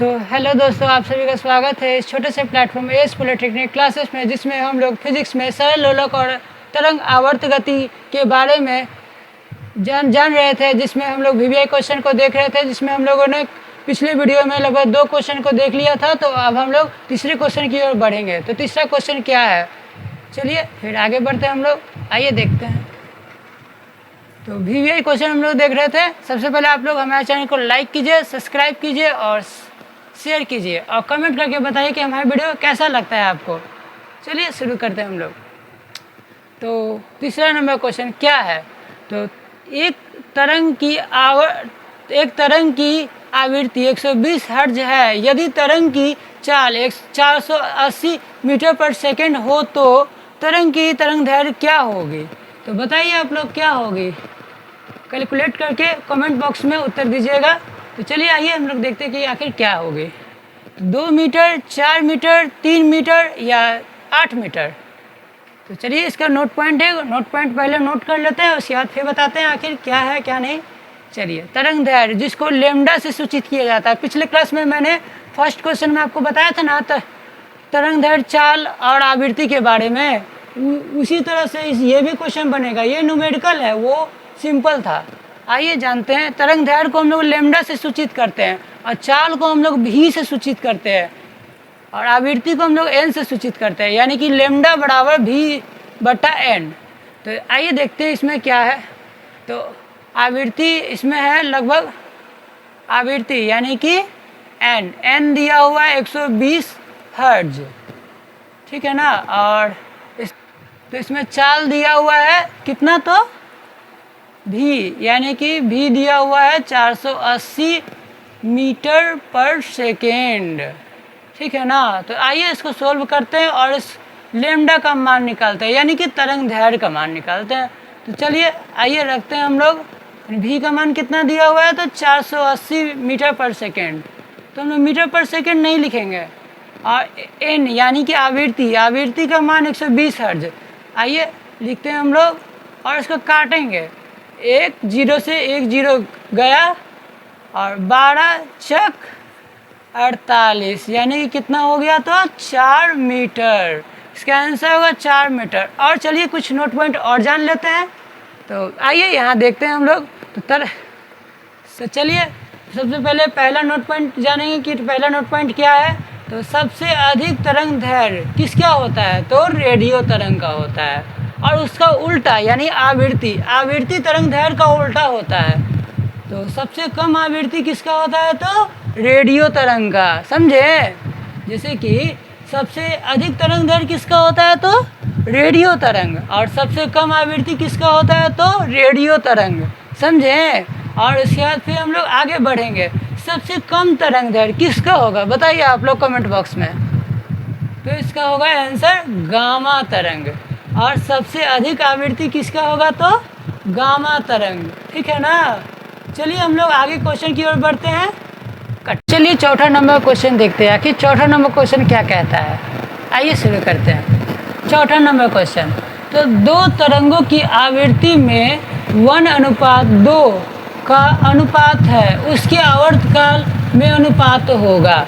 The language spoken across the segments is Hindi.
तो हेलो दोस्तों, आप सभी का स्वागत है इस छोटे से प्लेटफॉर्म एस पॉलिटेक्निक क्लासेस में, जिसमें हम लोग फिजिक्स में सरल लोलक और तरंग आवर्त गति के बारे में जान रहे थे। जिसमें हम लोग वीवीआई क्वेश्चन को देख रहे थे, जिसमें हम लोगों ने पिछले वीडियो में लगभग 2 क्वेश्चन को देख लिया था। तो अब हम लोग तीसरे क्वेश्चन की ओर बढ़ेंगे। तो तीसरा क्वेश्चन क्या है, चलिए फिर आगे बढ़ते हैं हम लोग, आइए देखते हैं। तो वीवीआई क्वेश्चन हम लोग देख रहे थे। सबसे पहले आप लोग हमारे चैनल को लाइक कीजिए, सब्सक्राइब कीजिए और शेयर कीजिए और कमेंट करके बताइए कि हमारा वीडियो कैसा लगता है आपको। चलिए शुरू करते हैं हम लोग। तो तीसरा नंबर क्वेश्चन क्या है, तो एक तरंग की आवृत्ति 120 हर्ट्ज है। यदि तरंग की चाल 480 मीटर पर सेकेंड हो तो तरंग की तरंग दैर्घ्य क्या होगी। तो बताइए आप लोग क्या होगी, कैलकुलेट करके कमेंट बॉक्स में उत्तर दीजिएगा। तो चलिए आइए हम लोग देखते हैं कि आखिर क्या होगी। 2 मीटर, 4 मीटर, 3 मीटर या 8 मीटर। तो चलिए इसका नोट पॉइंट है, नोट पॉइंट पहले नोट कर लेते हैं, उसके बाद फिर बताते हैं आखिर क्या है क्या नहीं। चलिए, तरंग दैर्घ्य जिसको लैम्डा से सूचित किया जाता है। पिछले क्लास में मैंने फर्स्ट क्वेश्चन में आपको बताया था ना, तरंग दैर्घ्य चाल और आवृत्ति के बारे में। उसी तरह से ये भी क्वेश्चन बनेगा। ये न्यूमेरिकल है, वो सिंपल था। आइए जानते हैं। तरंग दैर्घ्य को हम लोग लैम्डा से सूचित करते हैं और चाल को हम लोग भी से सूचित करते हैं और आवृत्ति को हम लोग एन से सूचित करते हैं, यानी कि लैम्डा बराबर भी बटा एन। तो आइए देखते हैं इसमें क्या है। तो आवृत्ति इसमें है लगभग, आवृत्ति यानी कि एन दिया हुआ है 120 हर्ट्ज, ठीक है ना। और तो इसमें चाल दिया हुआ है कितना, तो भी, यानी कि भी दिया हुआ है 480 मीटर पर सेकेंड, ठीक है ना। तो आइए इसको सोल्व करते हैं और इस लैम्डा का मान निकालते हैं, यानी कि तरंग दैर्घ्य का मान निकालते हैं। तो चलिए आइए रखते हैं हम लोग। भी का मान कितना दिया हुआ है, तो 480 मीटर पर सेकेंड। तो हम लोग मीटर पर सेकेंड नहीं लिखेंगे। और एन यानी कि आवृत्ति का मान 120 हर्ट्ज। आइए लिखते हैं हम लोग और इसको काटेंगे। 1 0 से 1 0 गया और 12 चक 48, यानी कि कितना हो गया, तो 4 मीटर। इसका आंसर होगा 4 मीटर। और चलिए कुछ नोट पॉइंट और जान लेते हैं। तो आइए यहाँ देखते हैं हम लोग। तो चलिए सबसे पहले पहला नोट पॉइंट जानेंगे कि पहला नोट पॉइंट क्या है। तो सबसे अधिक तरंग दैर्घ्य किसका होता है, तो रेडियो तरंग का होता है। और उसका उल्टा यानी आवृत्ति तरंग दैर्घ्य का उल्टा होता है। तो सबसे कम आवृत्ति किसका होता है, तो रेडियो तरंग का, समझे। जैसे कि सबसे अधिक तरंग दैर्घ्य किसका होता है, तो रेडियो तरंग। और सबसे कम आवृत्ति किसका होता है, तो रेडियो तरंग, समझे। और उसके बाद फिर हम लोग आगे बढ़ेंगे। सबसे कम तरंग दैर्घ्य किसका होगा, बताइए आप लोग कमेंट बॉक्स में। तो इसका होगा आंसर गामा तरंग। और सबसे अधिक आवृत्ति किसका होगा, तो गामा तरंग, ठीक है ना। चलिए हम लोग आगे क्वेश्चन की ओर बढ़ते हैं। चलिए चौथा नंबर क्वेश्चन देखते हैं आखिर चौथा नंबर क्वेश्चन क्या कहता है। आइए शुरू करते हैं। चौथा नंबर क्वेश्चन, तो 2 तरंगों की आवृत्ति में 1:2 का अनुपात है, उसके आवर्तकाल में अनुपात होगा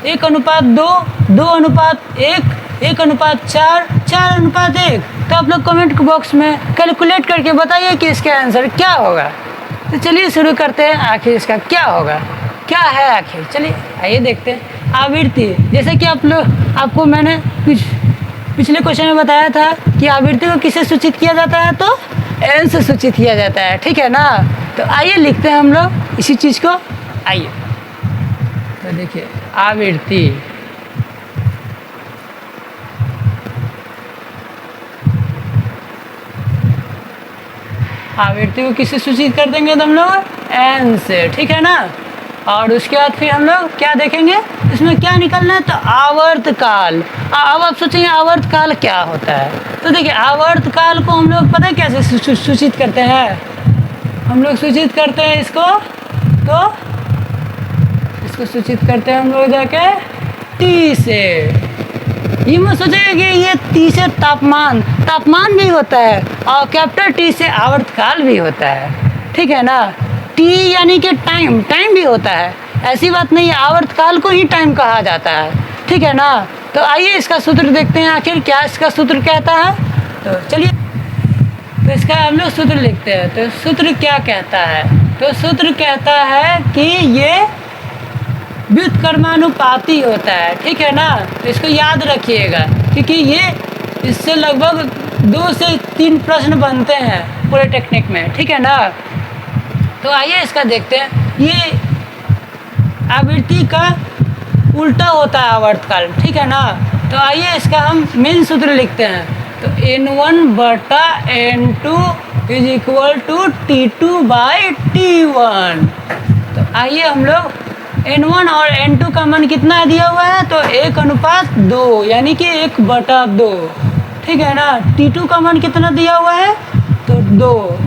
1:2, 2:1, 1:4, 4:1। तो आप लोग कमेंट बॉक्स में कैलकुलेट करके बताइए कि इसका आंसर क्या होगा। तो चलिए शुरू करते हैं, आखिर इसका क्या होगा, क्या है आखिर। चलिए आइए देखते हैं। आवृत्ति, जैसे कि आपको मैंने पिछले क्वेश्चन में बताया था कि आवृत्ति को किससे सूचित किया जाता है, तो एन से सूचित किया जाता है, ठीक है ना। तो आइए लिखते हैं हम लोग इसी चीज़ को। आइए तो देखिए, आवृत्ति को किससे सूचित कर देंगे, तो हम लोग एन से, ठीक है ना। और उसके बाद फिर हम लोग क्या देखेंगे, इसमें क्या निकलना है, तो आवर्तकाल। अब आप सोचेंगे आवर्तकाल क्या होता है। तो देखिए, आवर्तकाल को हम लोग पता है कैसे सूचित करते हैं। हम लोग सूचित करते हैं इसको, तो इसको सूचित करते हैं हम लोग जाके टी से। ये मत सोचेंगे कि ये टी से तापमान भी होता है और कैपिटल टी से आवर्तकाल भी होता है, ठीक है ना। टी यानी कि टाइम भी होता है, ऐसी बात नहीं है, आवर्तकाल को ही टाइम कहा जाता है, ठीक है ना। तो आइए इसका सूत्र देखते हैं, आखिर क्या इसका सूत्र कहता है। तो चलिए, तो इसका हम लोग सूत्र लिखते हैं। तो सूत्र क्या कहता है? तो सूत्र कहता है कि ये व्युत्क्रमानुपाती होता है, ठीक है ना। तो इसको याद रखिएगा, क्योंकि ये इससे लगभग 2 से 3 प्रश्न बनते हैं पॉलिटेक्निक में, ठीक है ना। तो आइए इसका देखते हैं। ये आवृत्ति का उल्टा होता है आवर्तकाल, ठीक है ना। तो आइए इसका हम मेन सूत्र लिखते हैं। तो N1/N2 is equal to T2/T1। तो आइए हम लोग N1 और N2 का मान कितना दिया हुआ है? तो 1:2, यानी कि 1/2, ठीक है ना। T2 का मान कितना दिया हुआ है? तो 2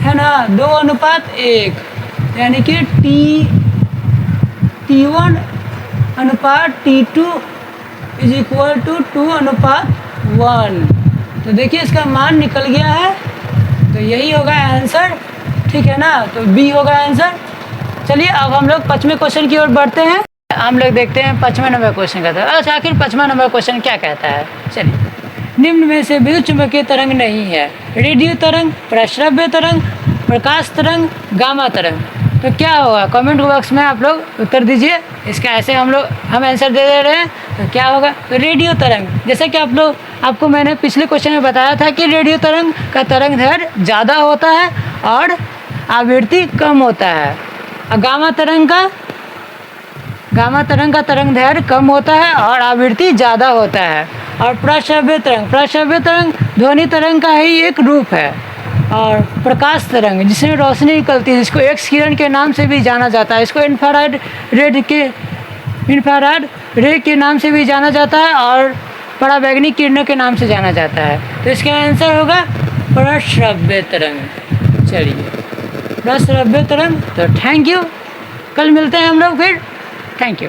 है ना, 2:1, यानी कि T1/T2 इज इक्वल टू 2:1। तो देखिए इसका मान निकल गया है, तो यही होगा आंसर, ठीक है ना। तो बी होगा आंसर। चलिए अब हम लोग 5वें क्वेश्चन की ओर बढ़ते हैं। हम लोग देखते हैं 5वें नंबर क्वेश्चन कहता है। अच्छा, आखिर 5वां नंबर क्वेश्चन क्या कहता है? चलिए, निम्न में से विद्युत चुम्बकीय तरंग नहीं है। रेडियो तरंग, प्रश्रव्य तरंग, प्रकाश तरंग, गामा तरंग। तो क्या होगा? कमेंट बॉक्स में आप लोग उत्तर दीजिए। इसका ऐसे हम आंसर दे रहे हैं। तो क्या होगा? तो रेडियो तरंग, जैसे कि आपको मैंने पिछले क्वेश्चन में बताया था कि रेडियो तरंग का तरंग दैर्घ्य ज़्यादा होता है और आवृत्ति कम होता है। और गामा तरंग का तरंग दैर्घ्य कम होता है और आवृत्ति ज़्यादा होता है। और प्रश्रव्य तरंग ध्वनि तरंग का ही एक रूप है। और प्रकाश तरंग, जिसमें रोशनी निकलती है, जिसको एक्स किरण के नाम से भी जाना जाता है, इसको इंफ्रारेड रे के नाम से भी जाना जाता है और पराबैंगनी किरणों के नाम से जाना जाता है। तो इसका आंसर होगा प्रश्रव्य तरंग। चलिए, प्रश्रव्य तरंग। तो थैंक यू, कल मिलते हैं हम लोग फिर। Thank you.